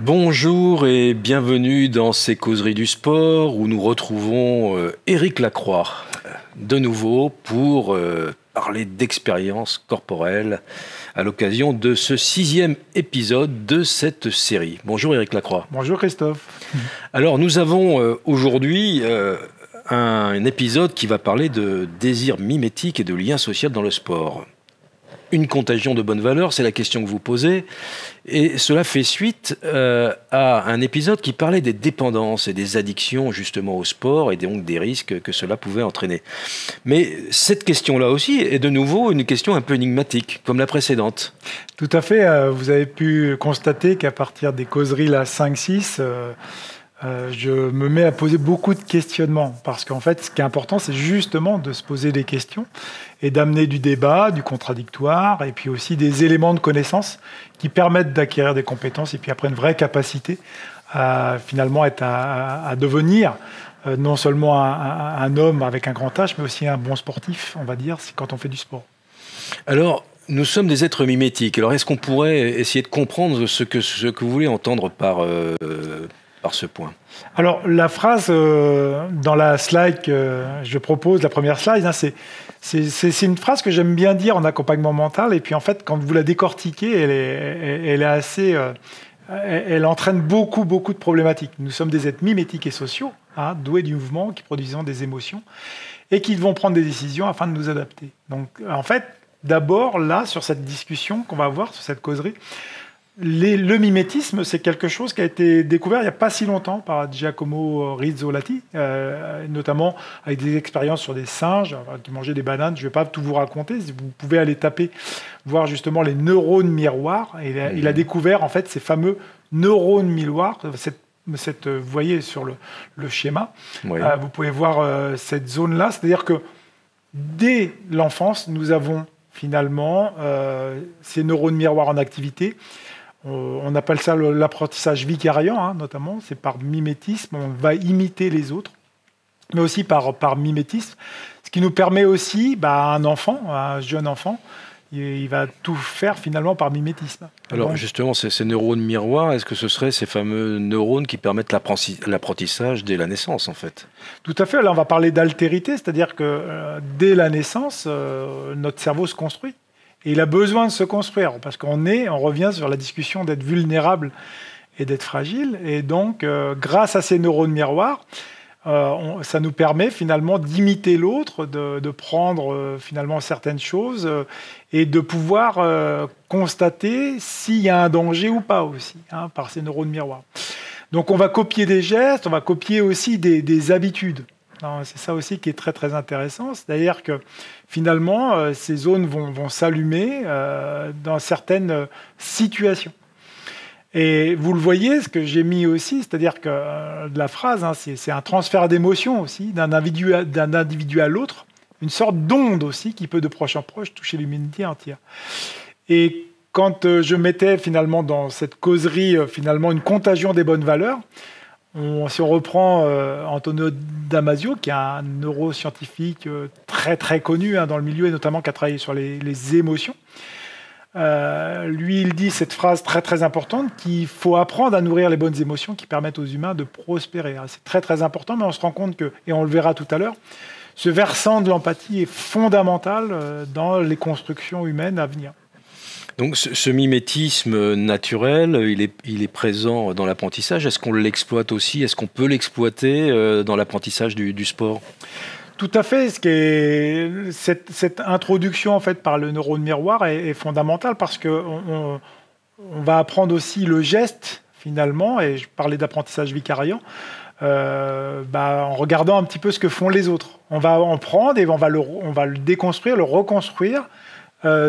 Bonjour et bienvenue dans ces causeries du sport où nous retrouvons Éric Lacroix de nouveau pour parler d'expérience corporelle à l'occasion de ce 6e épisode de cette série. Bonjour Éric Lacroix. Bonjour Christophe. Alors nous avons aujourd'hui un épisode qui va parler de désir mimétique et de lien social dans le sport. Une contagion de bonnes valeurs, c'est la question que vous posez. Et cela fait suite à un épisode qui parlait des dépendances et des addictions justement au sport et donc des risques que cela pouvait entraîner. Mais cette question-là aussi est de nouveau une question un peu énigmatique, comme la précédente. Tout à fait. Vous avez pu constater qu'à partir des causeries là, 5-6, je me mets à poser beaucoup de questionnements. Parce qu'en fait, ce qui est important, c'est justement de se poser des questions et d'amener du débat, du contradictoire, et puis aussi des éléments de connaissance qui permettent d'acquérir des compétences et puis après une vraie capacité à finalement à devenir non seulement un homme avec un grand H, mais aussi un bon sportif, on va dire, quand on fait du sport. Alors, nous sommes des êtres mimétiques. Alors, est-ce qu'on pourrait essayer de comprendre ce que vous voulez entendre par ce point? Alors, la phrase dans la slide que je propose, la première slide, hein, c'est une phrase que j'aime bien dire en accompagnement mental. Et puis, en fait, quand vous la décortiquez, elle est assez... elle entraîne beaucoup de problématiques. Nous sommes des êtres mimétiques et sociaux, hein, doués du mouvement, qui produisent des émotions, et qui vont prendre des décisions afin de nous adapter. Donc, en fait, d'abord, là, sur cette discussion qu'on va avoir, sur cette causerie, le mimétisme, c'est quelque chose qui a été découvert il n'y a pas si longtemps par Giacomo Rizzolatti, notamment avec des expériences sur des singes qui mangeaient des bananes. Je ne vais pas tout vous raconter, vous pouvez aller taper, voir justement les neurones miroirs. Et il a découvert en fait ces fameux neurones miroirs. Vous voyez sur le schéma, oui. Vous pouvez voir cette zone-là, c'est-à-dire que dès l'enfance, nous avons finalement ces neurones miroirs en activité. On appelle ça l'apprentissage vicariant, hein, notamment. C'est par mimétisme, on va imiter les autres, mais aussi par mimétisme. Ce qui nous permet aussi, un enfant, un jeune enfant, il va tout faire finalement par mimétisme. Alors donc, justement, ces neurones miroirs, est-ce que ce seraient ces fameux neurones qui permettent l'apprentissage dès la naissance, en fait? Tout à fait. Là, on va parler d'altérité, c'est-à-dire que dès la naissance, notre cerveau se construit. Et il a besoin de se construire, parce on revient sur la discussion d'être vulnérable et d'être fragile. Et donc, grâce à ces neurones miroirs, ça nous permet finalement d'imiter l'autre, de prendre finalement certaines choses et de pouvoir constater s'il y a un danger ou pas aussi, hein, par ces neurones miroirs. Donc, on va copier des gestes, on va copier aussi des habitudes. C'est ça aussi qui est très intéressant. C'est-à-dire que finalement, ces zones vont s'allumer dans certaines situations. Et vous le voyez, ce que j'ai mis aussi, c'est-à-dire que la phrase, hein, c'est un transfert d'émotions aussi, d'un individu à l'autre, une sorte d'onde aussi qui peut de proche en proche toucher l'humanité entière. Et quand je mettais finalement dans cette causerie finalement une contagion des bonnes valeurs, si on reprend Antonio Damasio, qui est un neuroscientifique très connu hein, dans le milieu et notamment qui a travaillé sur les émotions, lui, il dit cette phrase très importante qu'il faut apprendre à nourrir les bonnes émotions qui permettent aux humains de prospérer. C'est très important, mais on se rend compte que, et on le verra tout à l'heure, ce versant de l'empathie est fondamental dans les constructions humaines à venir. Donc ce mimétisme naturel, il est présent dans l'apprentissage. Est-ce qu'on l'exploite aussi? Est-ce qu'on peut l'exploiter dans l'apprentissage du sport? Tout à fait. Cette introduction en fait, par le neurone miroir est fondamentale parce qu'on va apprendre aussi le geste, finalement, et je parlais d'apprentissage vicariant, en regardant un petit peu ce que font les autres. On va en prendre et on va le déconstruire, le reconstruire,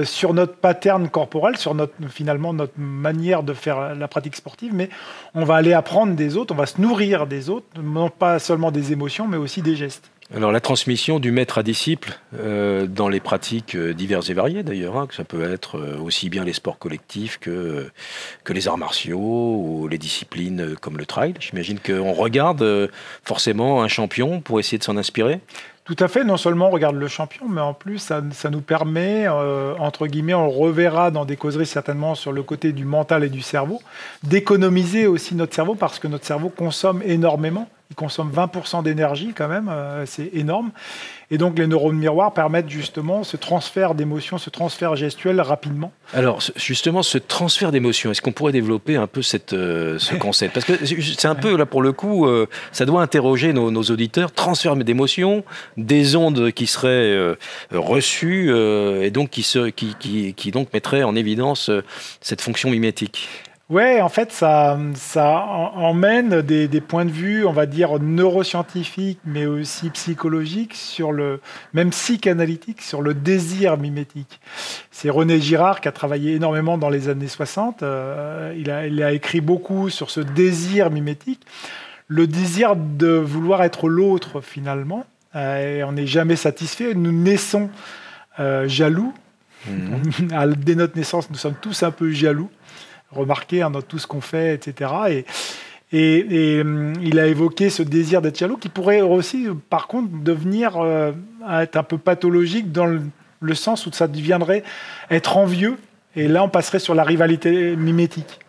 sur notre pattern corporel, sur finalement notre manière de faire la pratique sportive, mais on va aller apprendre des autres, on va se nourrir des autres, non pas seulement des émotions, mais aussi des gestes. Alors la transmission du maître à disciple dans les pratiques diverses et variées d'ailleurs, hein, que ça peut être aussi bien les sports collectifs que les arts martiaux ou les disciplines comme le trail. J'imagine qu'on regarde forcément un champion pour essayer de s'en inspirer. Tout à fait, non seulement on regarde le champion, mais en plus ça nous permet, entre guillemets, on le reverra dans des causeries certainement sur le côté du mental et du cerveau, d'économiser aussi notre cerveau parce que notre cerveau consomme énormément. Il consomme 20% d'énergie quand même, c'est énorme. Et donc les neurones miroirs permettent justement ce transfert d'émotions, ce transfert gestuel rapidement. Alors justement, ce transfert d'émotions, est-ce qu'on pourrait développer un peu ce concept? Parce que c'est un peu, là pour le coup, ça doit interroger nos auditeurs. Transfert d'émotions, des ondes qui seraient reçues et donc qui donc mettraient en évidence cette fonction mimétique. Ouais, en fait, ça emmène des points de vue, on va dire, neuroscientifiques, mais aussi psychologiques, même psychanalytiques, sur le désir mimétique. C'est René Girard qui a travaillé énormément dans les années 60. Il a écrit beaucoup sur ce désir mimétique, le désir de vouloir être l'autre, finalement. Et on n'est jamais satisfait. Nous naissons jaloux. Dès notre naissance, nous sommes tous un peu jaloux. Remarquer dans tout ce qu'on fait, etc. Et il a évoqué ce désir d'être jaloux qui pourrait aussi, par contre, devenir être un peu pathologique dans le sens où ça deviendrait être envieux. Et là, on passerait sur la rivalité mimétique.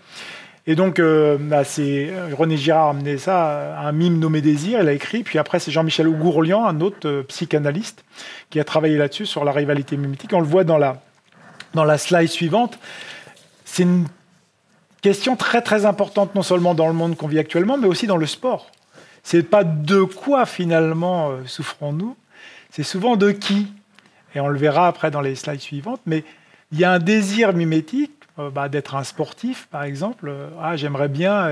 Et donc, René Girard a amené ça à un mime nommé Désir, il a écrit. Puis après, c'est Jean-Michel Gourlian, un autre psychanalyste, qui a travaillé là-dessus, sur la rivalité mimétique. On le voit dans la slide suivante. C'est une question très très importante, non seulement dans le monde qu'on vit actuellement, mais aussi dans le sport. C'est pas de quoi finalement souffrons-nous, c'est souvent de qui. Et on le verra après dans les slides suivantes, mais il y a un désir mimétique d'être un sportif, par exemple. J'aimerais bien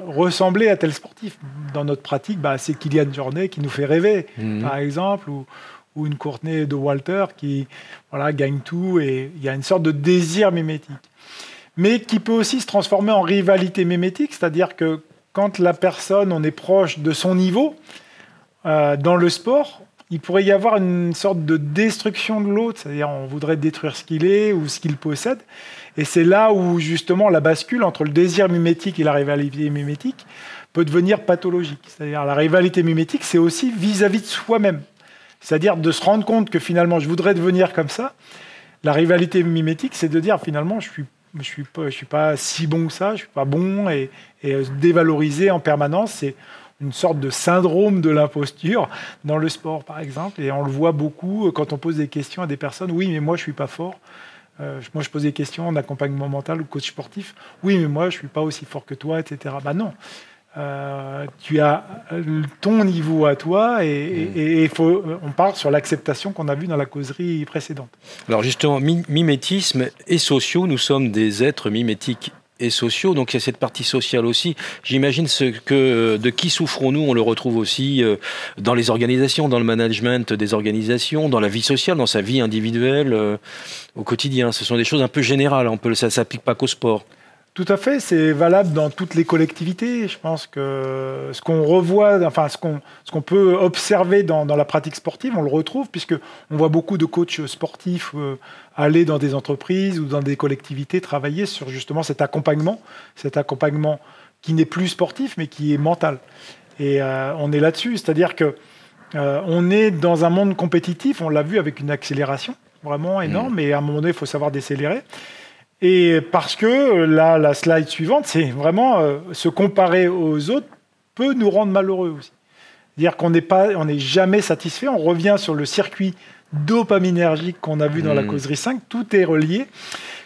ressembler à tel sportif. Dans notre pratique, c'est Kylian Jornet qui nous fait rêver, par exemple, ou une Courtney de Walter qui gagne tout, et il y a une sorte de désir mimétique. Mais qui peut aussi se transformer en rivalité mimétique, c'est-à-dire que quand la personne, on est proche de son niveau, dans le sport, il pourrait y avoir une sorte de destruction de l'autre, c'est-à-dire on voudrait détruire ce qu'il est ou ce qu'il possède, et c'est là où justement la bascule entre le désir mimétique et la rivalité mimétique peut devenir pathologique. C'est-à-dire la rivalité mimétique, c'est aussi vis-à-vis de soi-même, c'est-à-dire de se rendre compte que finalement je voudrais devenir comme ça. La rivalité mimétique, c'est de dire finalement je suis pas si bon que ça, je suis pas bon, et dévaloriser en permanence, c'est une sorte de syndrome de l'imposture dans le sport, par exemple. Et on le voit beaucoup quand on pose des questions à des personnes. Oui, mais moi, je suis pas fort. Moi, je pose des questions en accompagnement mental ou coach sportif. Oui, mais moi, je suis pas aussi fort que toi, etc. Non. Tu as ton niveau à toi et on part sur l'acceptation qu'on a vue dans la causerie précédente. Alors justement, mimétisme et sociaux, nous sommes des êtres mimétiques et sociaux, donc il y a cette partie sociale aussi. J'imagine de qui souffrons-nous, on le retrouve aussi dans les organisations, dans le management des organisations, dans la vie sociale, dans sa vie individuelle, au quotidien. Ce sont des choses un peu générales, ça ne s'applique pas qu'au sport. Tout à fait, c'est valable dans toutes les collectivités. Je pense que ce qu'on revoit, enfin ce qu'on peut observer dans la pratique sportive, on le retrouve, puisque on voit beaucoup de coachs sportifs aller dans des entreprises ou dans des collectivités travailler sur justement cet accompagnement qui n'est plus sportif mais qui est mental. Et on est là-dessus, c'est-à-dire que on est dans un monde compétitif. On l'a vu avec une accélération vraiment énorme, et à un moment donné, il faut savoir décélérer. Et parce que là, la slide suivante, c'est vraiment se comparer aux autres peut nous rendre malheureux aussi. C'est-à-dire qu'on n'est jamais satisfait. On revient sur le circuit dopaminergique qu'on a vu dans la causerie 5. Tout est relié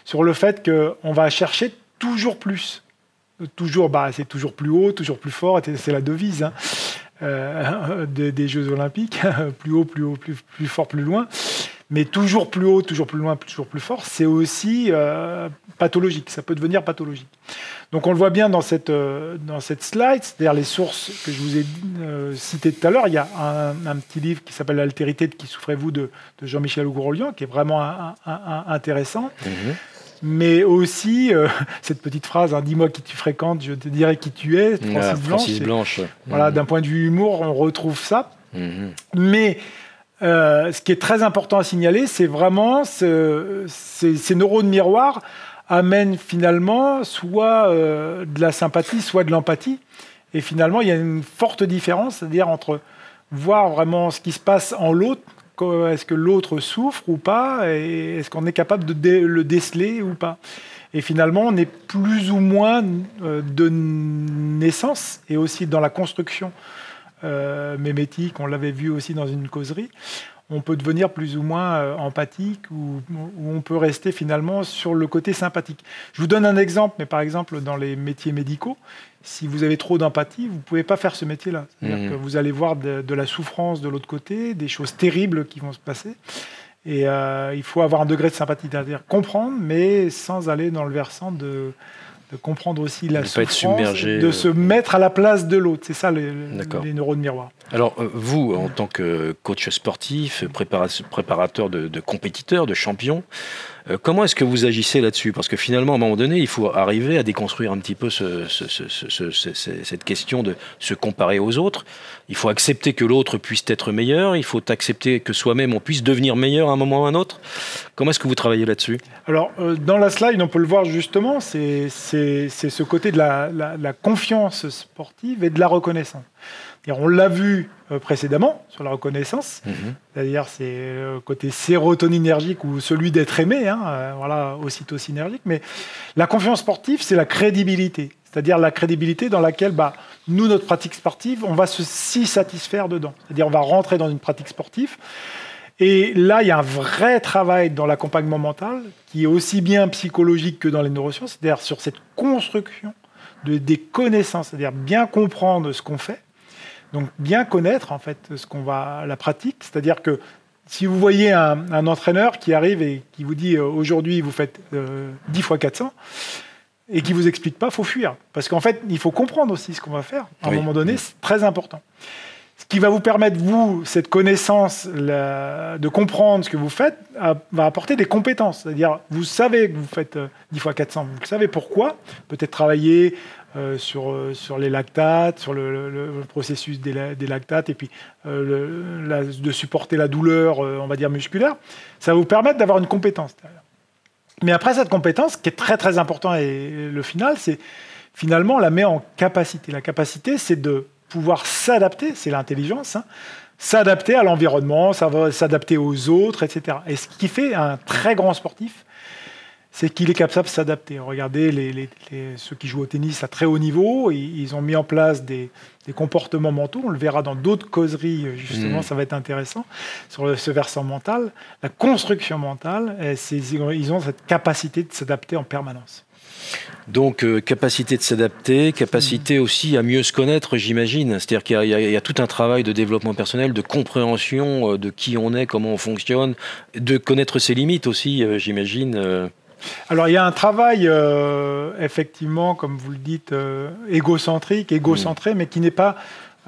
sur le fait qu'on va chercher toujours plus. C'est toujours plus haut, toujours plus fort. C'est la devise des Jeux Olympiques. Plus haut, plus haut, plus fort, plus loin. Mais toujours plus haut, toujours plus loin, toujours plus fort, c'est aussi pathologique. Ça peut devenir pathologique. Donc on le voit bien dans cette slide, c'est-à-dire les sources que je vous ai citées tout à l'heure. Il y a un petit livre qui s'appelle L'altérité de qui souffrez-vous de Jean-Michel Gourlian, qui est vraiment intéressant. Mais aussi cette petite phrase, dis-moi qui tu fréquentes, je te dirai qui tu es, Francis Blanche. Blanche. Voilà, d'un point de vue humour, on retrouve ça. Mais ce qui est très important à signaler, c'est vraiment ces neurones miroirs amènent finalement soit de la sympathie, soit de l'empathie. Et finalement, il y a une forte différence, c'est-à-dire entre voir vraiment ce qui se passe en l'autre, est-ce que l'autre souffre ou pas, et est-ce qu'on est capable de le déceler ou pas. Et finalement, on est plus ou moins de naissance, et aussi dans la construction mémétique, on l'avait vu aussi dans une causerie, on peut devenir plus ou moins empathique ou on peut rester finalement sur le côté sympathique. Je vous donne un exemple, mais par exemple dans les métiers médicaux, si vous avez trop d'empathie, vous ne pouvez pas faire ce métier-là. C'est-à-dire que vous allez voir de la souffrance de l'autre côté, des choses terribles qui vont se passer. Et il faut avoir un degré de sympathie, c'est-à-dire comprendre, mais sans aller dans le versant de comprendre aussi la souffrance, pas être submergé, de se mettre à la place de l'autre. C'est ça les neurones miroirs. Alors vous, en tant que coach sportif, préparateur de compétiteurs, de champions, comment est-ce que vous agissez là-dessus? Parce que finalement, à un moment donné, il faut arriver à déconstruire un petit peu cette question de se comparer aux autres. Il faut accepter que l'autre puisse être meilleur. Il faut accepter que soi-même, on puisse devenir meilleur à un moment ou à un autre. Comment est-ce que vous travaillez là-dessus? Alors, dans la slide, on peut le voir justement, c'est ce côté de la confiance sportive et de la reconnaissance. On l'a vu précédemment sur la reconnaissance, c'est-à-dire c'est le côté sérotoninergique ou celui d'être aimé, voilà, ocytocinergique. Mais la confiance sportive, c'est la crédibilité, c'est-à-dire la crédibilité dans laquelle nous, notre pratique sportive, on va s'y satisfaire dedans. C'est-à-dire on va rentrer dans une pratique sportive. Et là, il y a un vrai travail dans l'accompagnement mental qui est aussi bien psychologique que dans les neurosciences, c'est-à-dire sur cette construction des connaissances, c'est-à-dire bien comprendre ce qu'on fait. Donc, bien connaître, en fait, la pratique. C'est-à-dire que si vous voyez un entraîneur qui arrive et qui vous dit aujourd'hui, vous faites 10 fois 400 et qui ne vous explique pas, il faut fuir. Parce qu'en fait, il faut comprendre aussi ce qu'on va faire. À un moment donné, c'est très important. Ce qui va vous permettre, vous, cette connaissance de comprendre ce que vous faites, va apporter des compétences. C'est-à-dire, vous savez que vous faites 10 fois 400, vous savez pourquoi. Peut-être travailler sur les lactates, sur le processus des lactates, et puis de supporter la douleur, on va dire, musculaire. Ça va vous permettre d'avoir une compétence. Mais après, cette compétence, qui est très, très important, et le final, c'est finalement, on la met en capacité. La capacité, c'est de pouvoir s'adapter, c'est l'intelligence, s'adapter à l'environnement, s'adapter aux autres, etc. Et ce qui fait un très grand sportif, c'est qu'il est capable de s'adapter. Regardez ceux qui jouent au tennis à très haut niveau, ils ont mis en place des comportements mentaux. On le verra dans d'autres causeries, justement, ça va être intéressant, sur ce versant mental. La construction mentale, ils ont cette capacité de s'adapter en permanence. Donc, capacité de s'adapter, capacité aussi à mieux se connaître, j'imagine. C'est-à-dire qu'il y a tout un travail de développement personnel, de compréhension de qui on est, comment on fonctionne, de connaître ses limites aussi, j'imagine. Alors, il y a un travail, effectivement, comme vous le dites, égocentré, mais qui n'est pas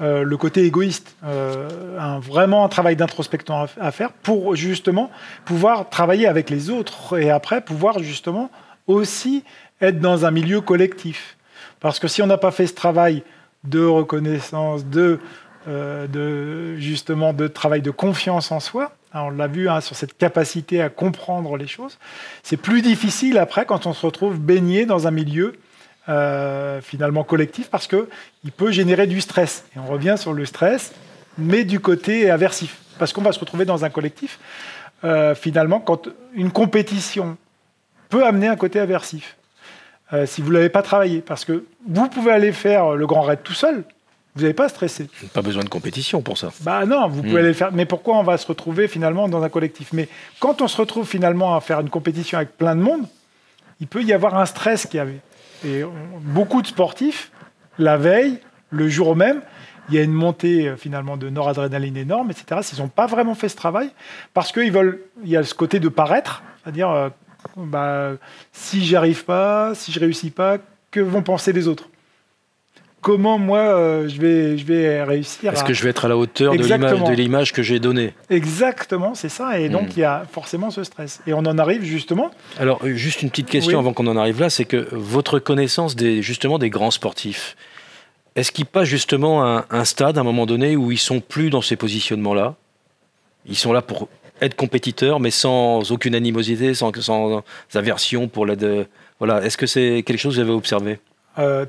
le côté égoïste. Vraiment un travail d'introspection à faire pour, justement, pouvoir travailler avec les autres et après pouvoir, justement, aussi être dans un milieu collectif. Parce que si on n'a pas fait ce travail de reconnaissance, justement, de travail de confiance en soi, on l'a vu sur cette capacité à comprendre les choses, c'est plus difficile après quand on se retrouve baigné dans un milieu finalement collectif parce qu'il peut générer du stress. Et on revient sur le stress, mais du côté aversif. Parce qu'on va se retrouver dans un collectif, finalement, quand une compétition peut amener un côté aversif. Si vous ne l'avez pas travaillé. Parce que vous pouvez aller faire le grand raid tout seul, vous n'avez pas à stresser. Pas besoin de compétition pour ça. Non, vous pouvez aller le faire. Mais pourquoi on va se retrouver finalement dans un collectif? Mais quand on se retrouve finalement à faire une compétition avec plein de monde, il peut y avoir un stress qui avait. Et beaucoup de sportifs, la veille, le jour même, il y a une montée finalement de noradrénaline énorme, etc. S'ils n'ont pas vraiment fait ce travail, parce qu'il y a ce côté de paraître, c'est-à-dire si j'y arrive pas, si je réussis pas, que vont penser les autres? Comment moi je vais réussir? Est-ce que je vais être à la hauteur de l'image que j'ai donnée? Exactement, c'est ça. Et donc il y a forcément ce stress. Et on en arrive justement. Alors juste une petite question avant qu'on en arrive là, c'est que votre connaissance justement des grands sportifs, Est-ce qu'ils passent justement à un stade, à un moment donné, où ils sont plus dans ces positionnements-là? Ils sont là pour être compétiteurs, mais sans aucune animosité, sans aversion pour l'aide. Voilà. Est-ce que c'est quelque chose que vous avez observé?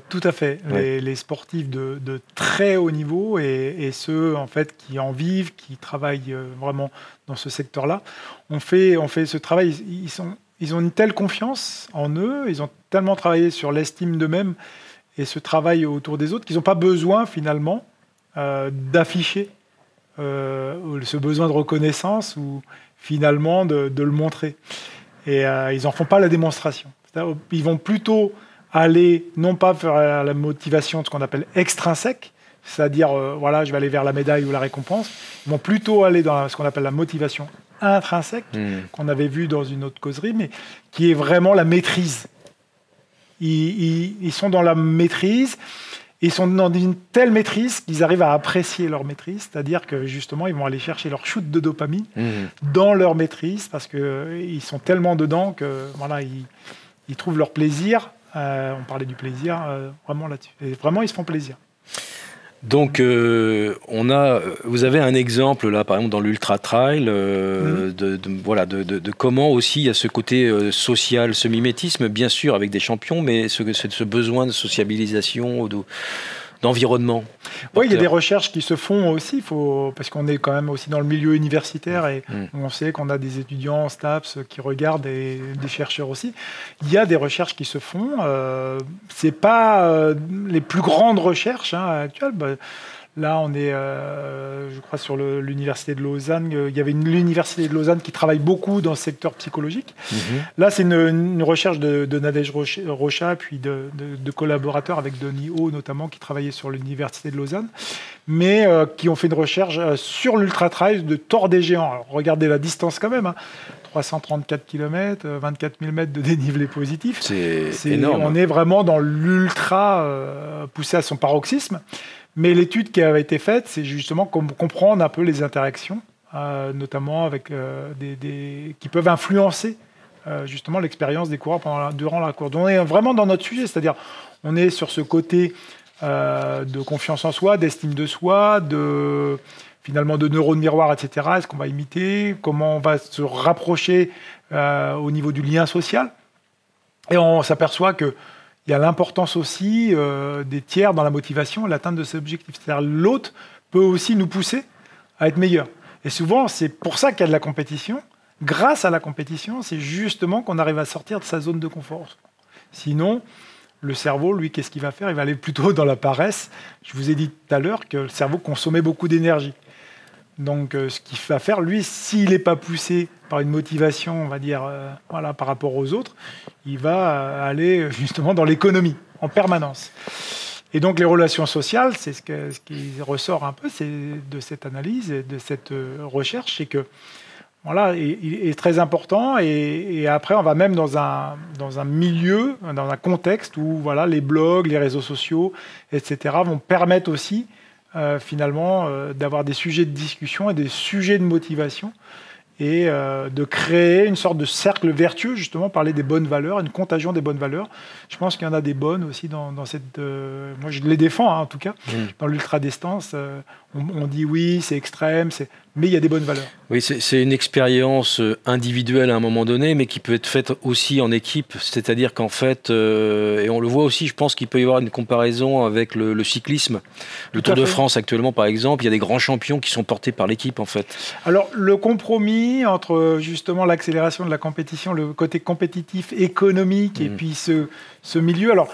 Tout à fait. Ouais. Les sportifs de très haut niveau et ceux en fait qui en vivent, qui travaillent vraiment dans ce secteur-là, on fait ce travail. Ils ont une telle confiance en eux, ils ont tellement travaillé sur l'estime d'eux-mêmes et ce travail autour des autres qu'ils n'ont pas besoin finalement d'afficher ce besoin de reconnaissance ou finalement de le montrer. Et ils n'en font pas la démonstration. Ils vont plutôt aller, non pas vers la motivation de ce qu'on appelle extrinsèque, c'est-à-dire, voilà, je vais aller vers la médaille ou la récompense. Ils vont plutôt aller dans ce qu'on appelle la motivation intrinsèque, qu'on avait vu dans une autre causerie, mais qui est vraiment la maîtrise. Ils sont dans la maîtrise, ils sont dans une telle maîtrise qu'ils arrivent à apprécier leur maîtrise, c'est-à-dire que justement, ils vont aller chercher leur shoot de dopamine dans leur maîtrise, parce qu'ils sont tellement dedans que voilà, ils trouvent leur plaisir. On parlait du plaisir, vraiment là-dessus. Et vraiment, ils se font plaisir. Donc, vous avez un exemple là, par exemple dans l'Ultra Trail, de comment aussi il y a ce côté social, ce mimétisme, bien sûr avec des champions, mais ce besoin de sociabilisation, d'environnement. Oui, il y a des recherches qui se font aussi, parce qu'on est quand même aussi dans le milieu universitaire et on sait qu'on a des étudiants en STAPS qui regardent et des chercheurs aussi. Il y a des recherches qui se font. C'est pas les plus grandes recherches actuelles. Là, on est, je crois, sur l'université de Lausanne. Il y avait l'université de Lausanne qui travaille beaucoup dans le secteur psychologique. Là, c'est une recherche de Nadège Rocha, puis de collaborateurs avec Denis O, notamment, qui travaillaient sur l'université de Lausanne, mais qui ont fait une recherche sur l'ultra-trail de Tor des Géants. Alors, regardez la distance quand même. 334 km, 24 000 mètres de dénivelé positif. C'est énorme. On est vraiment dans l'ultra poussé à son paroxysme. Mais l'étude qui avait été faite, c'est justement comprendre un peu les interactions, notamment avec qui peuvent influencer justement l'expérience des coureurs durant la course. Donc on est vraiment dans notre sujet, c'est-à-dire on est sur ce côté de confiance en soi, d'estime de soi, finalement de neurones miroirs, etc. Est-ce qu'on va imiter? Comment on va se rapprocher au niveau du lien social? Et on s'aperçoit que il y a l'importance aussi des tiers dans la motivation et l'atteinte de ces objectifs. C'est-à-dire l'autre peut aussi nous pousser à être meilleur. Et souvent, c'est pour ça qu'il y a de la compétition. Grâce à la compétition, c'est justement qu'on arrive à sortir de sa zone de confort. Sinon, le cerveau, lui, qu'est-ce qu'il va faire? Il va aller plutôt dans la paresse. Je vous ai dit tout à l'heure que le cerveau consommait beaucoup d'énergie. Donc, ce qu'il va faire, lui, s'il n'est pas poussé par une motivation, on va dire, voilà, par rapport aux autres, il va aller justement dans l'économie, en permanence. Et donc, les relations sociales, c'est ce qui ressort un peu de cette analyse et de cette recherche, c'est que, voilà, il est très important. Et après, on va même dans un milieu, dans un contexte où, voilà, les blogs, les réseaux sociaux, etc., vont permettre aussi finalement d'avoir des sujets de discussion et des sujets de motivation et de créer une sorte de cercle vertueux, justement, parler des bonnes valeurs, une contagion des bonnes valeurs. Je pense qu'il y en a des bonnes aussi dans cette... moi, je les défends, en tout cas. Dans l'ultra-distance, on dit oui, c'est extrême, mais il y a des bonnes valeurs. Oui, c'est une expérience individuelle à un moment donné, mais qui peut être faite aussi en équipe. C'est-à-dire qu'en fait, et on le voit aussi, je pense qu'il peut y avoir une comparaison avec le cyclisme. Le Tour de France actuellement, par exemple, il y a des grands champions qui sont portés par l'équipe, en fait. Alors, le compromis entre justement l'accélération de la compétition, le côté compétitif, économique, et puis ce milieu... Alors,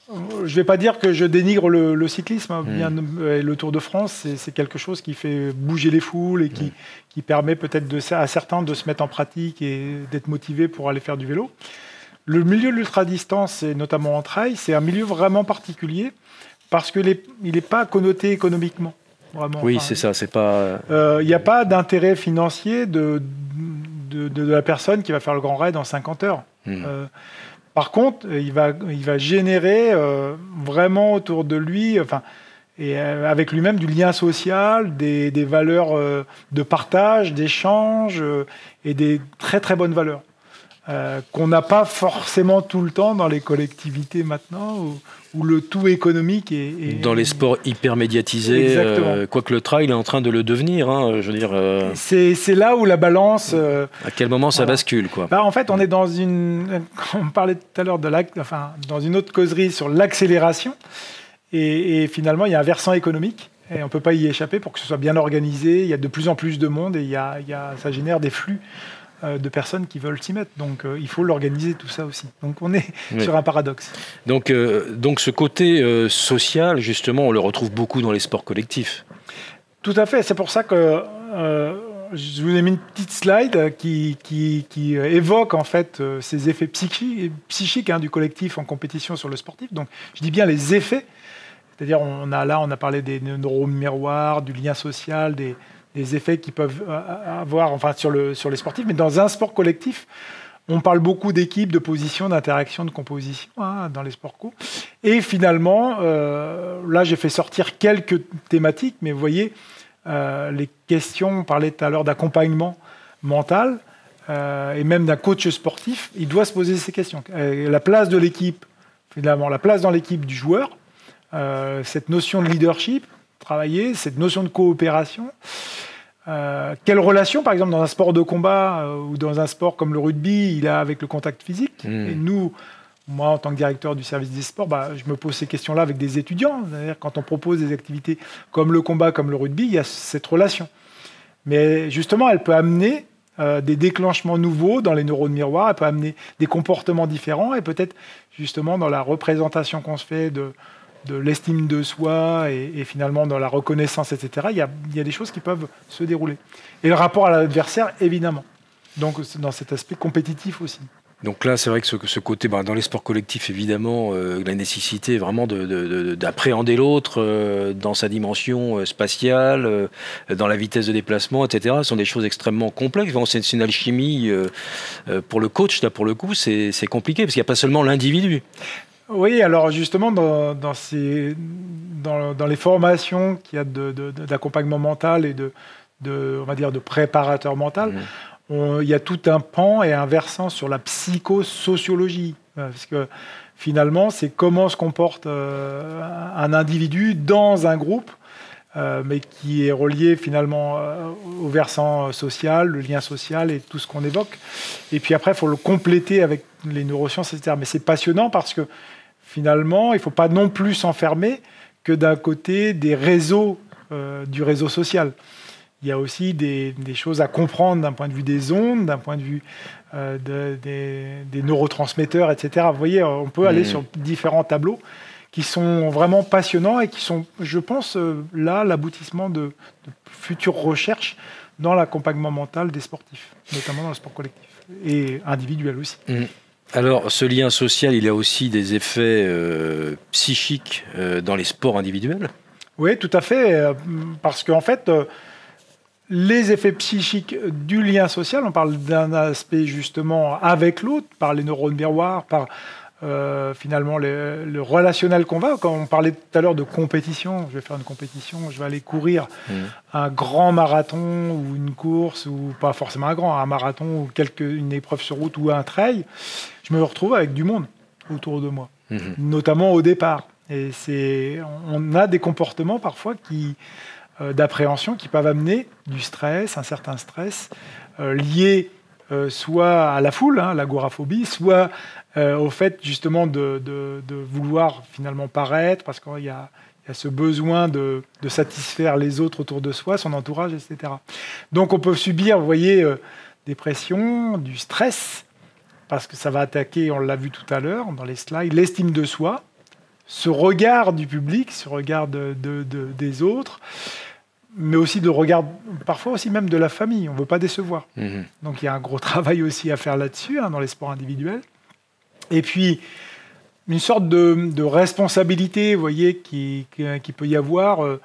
je ne vais pas dire que je dénigre le cyclisme. Le Tour de France, c'est quelque chose qui fait bouger les foules et qui permet peut-être à certains de se mettre en pratique et d'être motivés pour aller faire du vélo. Le milieu de l'ultra-distance, et notamment en trail, c'est un milieu vraiment particulier parce qu'il n'est pas connoté économiquement. Vraiment. Oui, c'est ça. C'est pas. Il n'y a pas d'intérêt financier de la personne qui va faire le grand raid en 50 heures. Par contre, il va générer vraiment autour de lui, et avec lui-même, du lien social, des valeurs de partage, d'échange, et des très très bonnes valeurs. qu'on n'a pas forcément tout le temps dans les collectivités maintenant, où le tout économique est... Dans les sports hyper médiatisés, quoique le trail est en train de le devenir, hein, je veux dire... C'est là où la balance... à quel moment ça bascule, quoi. En fait, on est dans une... On parlait tout à l'heure dans une autre causerie sur l'accélération, et finalement, il y a un versant économique, et on ne peut pas y échapper pour que ce soit bien organisé. Il y a de plus en plus de monde, et ça génère des flux de personnes qui veulent s'y mettre. Donc, il faut l'organiser, tout ça aussi. Donc, on est sur un paradoxe. Donc ce côté social, justement, on le retrouve beaucoup dans les sports collectifs. Tout à fait. C'est pour ça que je vous ai mis une petite slide qui évoque, en fait, ces effets psychiques du collectif en compétition sur le sportif. Donc, je dis bien les effets. C'est-à-dire, on a parlé des neurones miroirs, du lien social, des effets qu'ils peuvent avoir sur les sportifs. Mais dans un sport collectif, on parle beaucoup d'équipe, de position, d'interaction, de composition dans les sports co. Et finalement, là, j'ai fait sortir quelques thématiques, mais vous voyez, les questions, on parlait tout à l'heure d'accompagnement mental, et même d'un coach sportif, il doit se poser ces questions. La place de l'équipe, finalement, la place dans l'équipe du joueur, cette notion de leadership, travailler, cette notion de coopération. Quelle relation, par exemple, dans un sport de combat ou dans un sport comme le rugby, il a avec le contact physique. Et nous, moi, en tant que directeur du service des sports, je me pose ces questions-là avec des étudiants. C'est-à-dire, quand on propose des activités comme le combat, comme le rugby, il y a cette relation. Mais justement, elle peut amener des déclenchements nouveaux dans les neurones miroirs, elle peut amener des comportements différents, et peut-être, justement, dans la représentation qu'on se fait de l'estime de soi et finalement dans la reconnaissance, etc., il y a des choses qui peuvent se dérouler. Et le rapport à l'adversaire, évidemment. Donc, dans cet aspect compétitif aussi. Donc là, c'est vrai que ce côté, dans les sports collectifs, évidemment, la nécessité vraiment d'appréhender l'autre dans sa dimension spatiale, dans la vitesse de déplacement, etc., sont des choses extrêmement complexes. C'est une alchimie pour le coach, là, pour le coup, c'est compliqué, parce qu'il n'y a pas seulement l'individu. Oui, alors justement, dans les formations qu'il y a d'accompagnement mental et on va dire de préparateur mental, il y a tout un pan et un versant sur la psychosociologie. Parce que finalement, c'est comment se comporte un individu dans un groupe, mais qui est relié finalement au versant social, le lien social et tout ce qu'on évoque. Et puis après, il faut le compléter avec les neurosciences, etc. Mais c'est passionnant parce que finalement, il ne faut pas non plus s'enfermer que d'un côté des réseaux, du réseau social. Il y a aussi des choses à comprendre d'un point de vue des ondes, d'un point de vue des neurotransmetteurs, etc. Vous voyez, on peut aller sur différents tableaux qui sont vraiment passionnants et qui sont, je pense, là, l'aboutissement de futures recherches dans l'accompagnement mental des sportifs, notamment dans le sport collectif et individuel aussi. Alors, ce lien social, il a aussi des effets psychiques dans les sports individuels ? Oui, tout à fait, parce qu'en fait, les effets psychiques du lien social, on parle d'un aspect justement avec l'autre, par les neurones miroirs, par finalement le relationnel qu'on va. Quand on parlait tout à l'heure de compétition, je vais faire une compétition, je vais aller courir un grand marathon ou une course, ou pas forcément un marathon ou une épreuve sur route ou un trail, je me retrouve avec du monde autour de moi, notamment au départ. Et on a des comportements parfois d'appréhension qui peuvent amener du stress, un certain stress, lié soit à la foule, l'agoraphobie, soit au fait justement de vouloir finalement paraître, parce qu'il y a ce besoin de satisfaire les autres autour de soi, son entourage, etc. Donc on peut subir, vous voyez, des pressions, du stress, parce que ça va attaquer, on l'a vu tout à l'heure dans les slides, l'estime de soi, ce regard du public, ce regard des autres, mais aussi de regard, parfois aussi même de la famille. On ne veut pas décevoir. Donc il y a un gros travail aussi à faire là-dessus, dans les sports individuels. Et puis, une sorte de responsabilité, vous voyez, qui peut y avoir.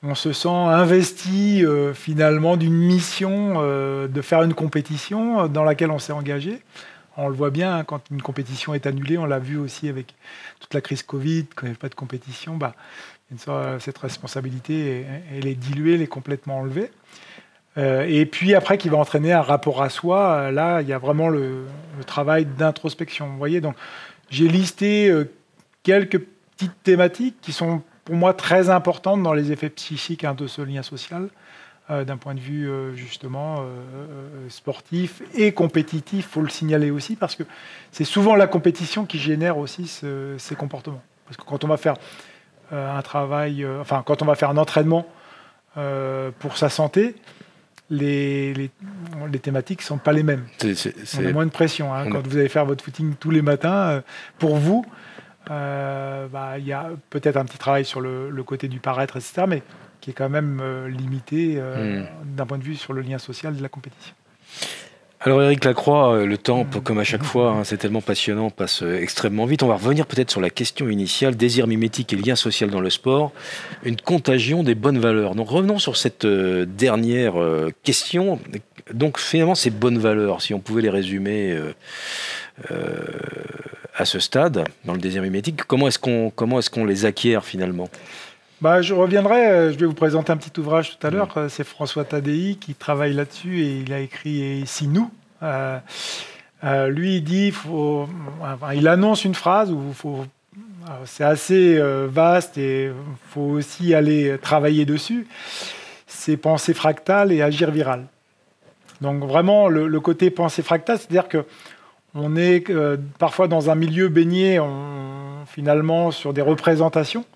On se sent investi finalement d'une mission de faire une compétition dans laquelle on s'est engagé. On le voit bien, quand une compétition est annulée, on l'a vu aussi avec toute la crise Covid, quand il n'y avait pas de compétition, cette responsabilité, elle est diluée, elle est complètement enlevée. Et puis après, qui va entraîner un rapport à soi. Là, il y a vraiment le travail d'introspection. Vous voyez, donc j'ai listé quelques petites thématiques qui sont pour moi très importantes dans les effets psychiques de ce lien social, d'un point de vue justement sportif et compétitif, il faut le signaler aussi, parce que c'est souvent la compétition qui génère aussi ces comportements. Parce que quand on va faire un travail, quand on va faire un entraînement pour sa santé, les thématiques ne sont pas les mêmes. On a moins de pression. Quand vous allez faire votre footing tous les matins, pour vous, y a peut-être un petit travail sur le côté du paraître, etc., mais qui est quand même limité d'un point de vue sur le lien social de la compétition. Alors Éric Lacroix, le temps, comme à chaque fois, c'est tellement passionnant, passe extrêmement vite. On va revenir peut-être sur la question initiale, désir mimétique et lien social dans le sport, une contagion des bonnes valeurs. Donc revenons sur cette dernière question. Donc finalement, ces bonnes valeurs, si on pouvait les résumer à ce stade, dans le désir mimétique, comment est-ce qu'on les acquiert finalement ? Je reviendrai, je vais vous présenter un petit ouvrage tout à l'heure, c'est François Tadei qui travaille là-dessus et il a écrit « Si nous ». Lui, il dit, il annonce une phrase où c'est assez vaste et il faut aussi aller travailler dessus, c'est penser fractale et agir viral. Donc vraiment, le côté pensée fractale, c'est-à-dire qu'on est parfois dans un milieu baigné finalement sur des représentations,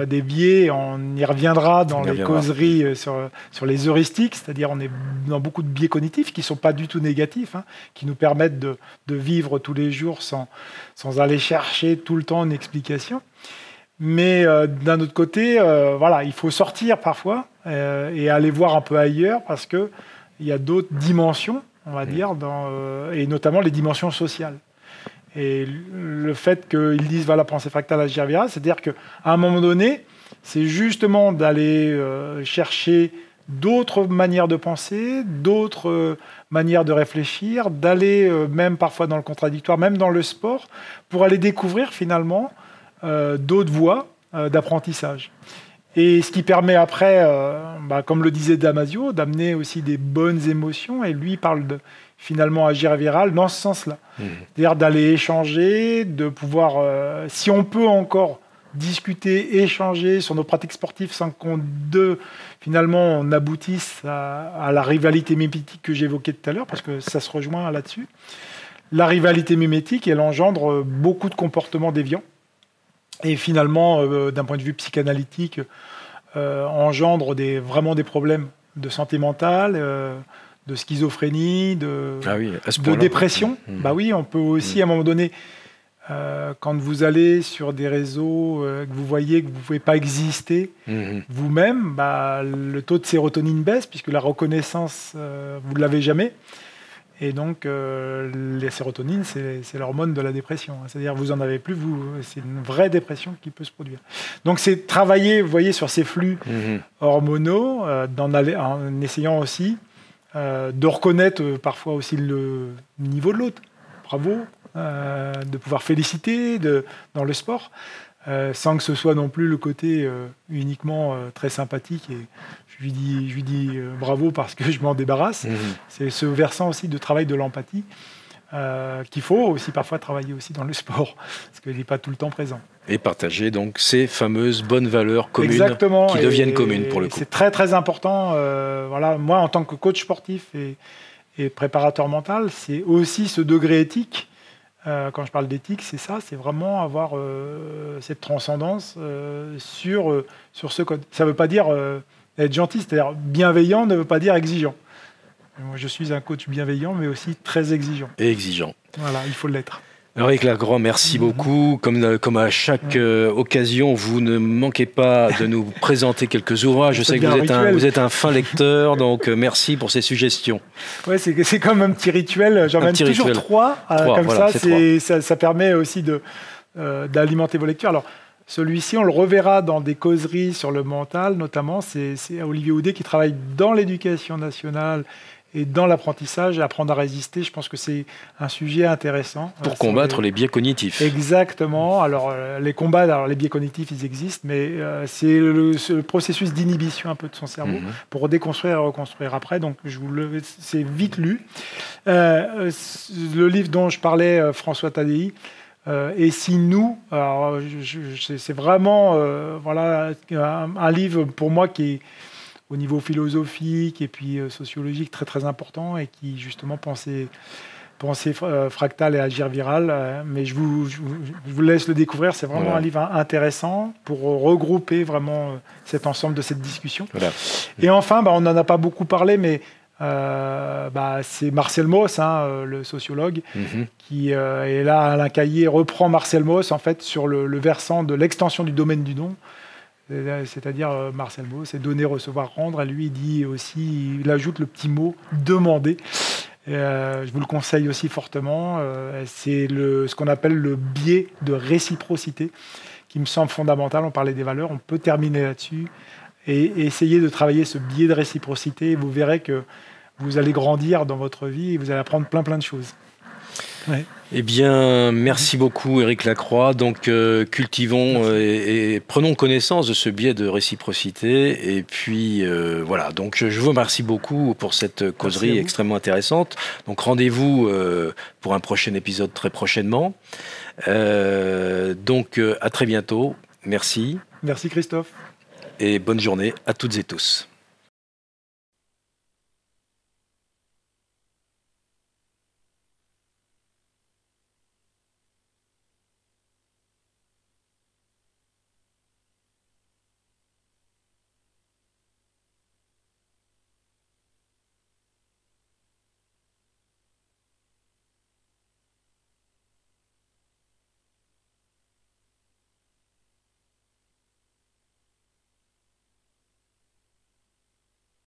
des biais, on y reviendra dans les causeries sur les heuristiques, c'est-à-dire on est dans beaucoup de biais cognitifs qui ne sont pas du tout négatifs, qui nous permettent de vivre tous les jours sans aller chercher tout le temps une explication. Mais d'un autre côté, il faut sortir parfois et aller voir un peu ailleurs parce qu'il y a d'autres dimensions, on va dire, et notamment les dimensions sociales. Et le fait qu'ils disent « pensée fractale, agir viral », c'est-à-dire qu'à un moment donné, c'est justement d'aller chercher d'autres manières de penser, d'autres manières de réfléchir, d'aller même parfois dans le contradictoire, même dans le sport, pour aller découvrir finalement d'autres voies d'apprentissage. Et ce qui permet après, comme le disait Damasio, d'amener aussi des bonnes émotions, et lui parle finalement agir viral dans ce sens-là. C'est-à-dire d'aller échanger, de pouvoir, si on peut encore discuter, échanger sur nos pratiques sportives sans qu'on finalement on aboutisse à la rivalité mimétique que j'évoquais tout à l'heure, parce que ça se rejoint là-dessus. La rivalité mimétique, elle engendre beaucoup de comportements déviants. Et finalement, d'un point de vue psychanalytique, engendre vraiment des problèmes de santé mentale, de schizophrénie, de dépression. Oui, on peut aussi, à un moment donné, quand vous allez sur des réseaux, que vous voyez que vous ne pouvez pas exister vous-même, le taux de sérotonine baisse, puisque la reconnaissance, vous ne l'avez jamais. Et donc, la sérotonine, c'est l'hormone de la dépression. C'est-à-dire, vous n'en avez plus, c'est une vraie dépression qui peut se produire. Donc, c'est travailler, vous voyez, sur ces flux hormonaux, en essayant aussi de reconnaître parfois aussi le niveau de l'autre. Bravo, de pouvoir féliciter dans le sport, sans que ce soit non plus le côté uniquement très sympathique. Et je lui dis bravo parce que je m'en débarrasse. C'est ce versant aussi de travail de l'empathie qu'il faut aussi parfois travailler aussi dans le sport, parce qu'il n'est pas tout le temps présent. Et partager donc ces fameuses bonnes valeurs communes qui deviennent communes pour le coup. C'est très très important. Moi, en tant que coach sportif et préparateur mental, c'est aussi ce degré éthique. Quand je parle d'éthique, c'est ça, c'est vraiment avoir cette transcendance sur ce code. Ça ne veut pas dire être gentil, c'est-à-dire bienveillant ne veut pas dire exigeant. Moi, je suis un coach bienveillant, mais aussi très exigeant. Et exigeant. Voilà, il faut l'être. Éric Lacroix, merci beaucoup. Comme à chaque occasion, vous ne manquez pas de nous présenter quelques ouvrages. Je sais que vous êtes un fin lecteur, donc merci pour ces suggestions. Ouais, c'est comme un petit rituel. J'en mène toujours trois. Comme voilà, ça permet aussi d'alimenter vos lectures. Alors, celui-ci, on le reverra dans des causeries sur le mental, notamment. C'est Olivier Houdet qui travaille dans l'éducation nationale Et dans l'apprentissage, apprendre à résister, je pense que c'est un sujet intéressant. Pour combattre les biais cognitifs. Exactement. Alors, les combats, alors les biais cognitifs, ils existent, mais c'est le processus d'inhibition un peu de son cerveau pour déconstruire et reconstruire après. Donc, c'est vite lu. Le livre dont je parlais, François Tadei, et si nous, alors c'est vraiment voilà, un livre pour moi qui est au niveau philosophique et puis sociologique très très important et qui justement pensait fractal et agir viral. Mais je vous laisse le découvrir, c'est vraiment un livre intéressant pour regrouper vraiment cet ensemble de cette discussion. Voilà. Et enfin, on n'en a pas beaucoup parlé, mais c'est Marcel Mauss, le sociologue, qui est là. Alain Caillé reprend Marcel Mauss en fait sur le versant de l'extension du domaine du don. C'est-à-dire Marcel Mauss, c'est donner, recevoir, rendre. Et lui, il dit aussi, il ajoute le petit mot demander. Je vous le conseille aussi fortement. C'est ce qu'on appelle le biais de réciprocité, qui me semble fondamental. On parlait des valeurs, on peut terminer là-dessus et essayer de travailler ce biais de réciprocité. Vous verrez que vous allez grandir dans votre vie et vous allez apprendre plein de choses. Ouais. Eh bien, merci beaucoup Éric Lacroix. Donc, cultivons et prenons connaissance de ce biais de réciprocité. Et puis, voilà. Donc, je vous remercie beaucoup pour cette causerie extrêmement intéressante. Donc, rendez-vous pour un prochain épisode très prochainement. Donc, à très bientôt. Merci. Merci Christophe. Et bonne journée à toutes et tous.